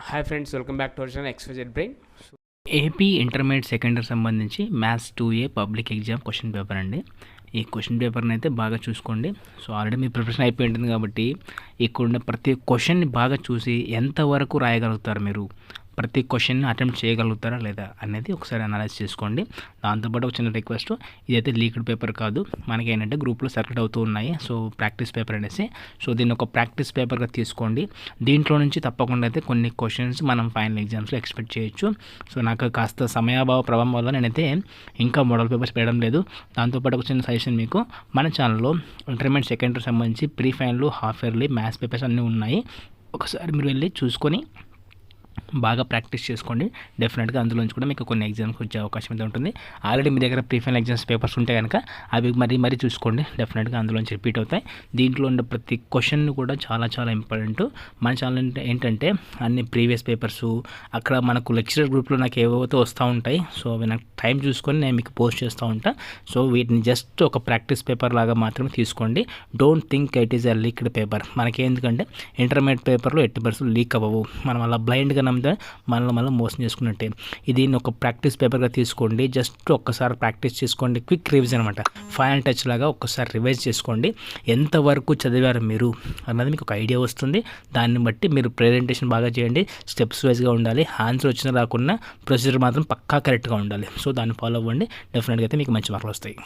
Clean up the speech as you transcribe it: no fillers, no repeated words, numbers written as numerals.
Hi friends, welcome back to our channel XYZ brain. AP intermediate second year సంబంధించి maths 2A public exam question paper అండి. ఈ question పేపర్ని అయితే బాగా చూసుకోండి. సో ఆల్రెడీ మీ preparation అయిపోయి ఉంటుంది కాబట్టి ఇక్కడ ఉన్న ప్రతి క్వశ్చన్ని బాగా చూసి ఎంతవరకు రాయగలుగుతారు, మీరు ప్రతి క్వశ్చన్ని అటెంప్ట్ చేయగలుగుతారా లేదా అనేది ఒకసారి అనలైజ్ చేసుకోండి. దాంతోపాటు ఒక చిన్న రిక్వెస్ట్, ఇదైతే లీక్డ్ పేపర్ కాదు, మనకి ఏంటంటే గ్రూప్లో సర్క్యూట్ అవుతూ ఉన్నాయి. సో ప్రాక్టీస్ పేపర్ అనేసి, సో దీన్ని ఒక ప్రాక్టీస్ పేపర్గా తీసుకోండి. దీంట్లో నుంచి తప్పకుండా అయితే కొన్ని క్వశ్చన్స్ మనం ఫైనల్ ఎగ్జామ్స్లో ఎక్స్పెక్ట్ చేయొచ్చు. సో నాకు కాస్త సమయాభావ ప్రభావం వల్ల నేనైతే ఇంకా మోడల్ పేపర్స్ వేయడం లేదు. దాంతోపాటు ఒక చిన్న సజెషన్, మీకు మన ఛానల్లో ఇంటర్మీడియట్ సెకండ్ ఇయర్ సంబంధించి pre final, half yearly maths papers అన్నీ ఉన్నాయి. ఒకసారి మీరు వెళ్ళి చూసుకొని బాగా ప్రాక్టీస్ చేసుకోండి. డెఫినెట్గా అందులోంచి కూడా మీకు కొన్ని ఎగ్జామ్స్ వచ్చే అవకాశం అయితే ఉంటుంది. ఆల్రెడీ మీ దగ్గర ప్రీ ఫైనల్ ఎగ్జామ్స్ పేపర్స్ ఉంటే కనుక అవి మరీ చూసుకోండి. డెఫినెట్గా అందులోంచి రిపీట్ అవుతాయి. దీంట్లో ఉండే ప్రతి క్వశ్చన్ కూడా చాలా ఇంపార్టెంట్. మన ఛానల్ ఏంటంటే అన్ని ప్రీవియస్ పేపర్స్ అక్కడ మనకు లెక్చరర్ గ్రూప్లో నాకు ఏవైతే వస్తూ ఉంటాయి, సో అవి నాకు టైం చూసుకొని నేను మీకు పోస్ట్ చేస్తూ ఉంటాను. సో వీటిని జస్ట్ ఒక ప్రాక్టీస్ పేపర్ లాగా మాత్రమే తీసుకోండి. Don't think it is a leaked paper. మనకి ఎందుకంటే ఇంటర్మీడియట్ పేపర్లో 80% లీక్ అవ్వవు. మనం అలా బ్లైండ్గా నమ్మితే మళ్ళీ మోసం చేసుకున్నట్టే. ఇది ఒక ప్రాక్టీస్ పేపర్గా తీసుకోండి. జస్ట్ ఒక్కసారి ప్రాక్టీస్ చేసుకోండి. క్విక్ రివిజన్ అనమాట, ఫైనల్ టచ్ లాగా ఒక్కసారి రివైజ్ చేసుకోండి. ఎంతవరకు చదివారు మీరు అన్నది మీకు ఒక ఐడియా వస్తుంది. దాన్ని బట్టి మీరు ప్రెజెంటేషన్ బాగా చేయండి. స్టెప్స్ వైజ్గా ఉండాలి. ఆన్సర్ వచ్చినా రాకుండా ప్రొసీజర్ మాత్రం పక్కా కరెక్ట్గా ఉండాలి. సో దాన్ని ఫాలో అవ్వండి. డెఫినెట్గా అయితే మీకు మంచి మార్కులు వస్తాయి.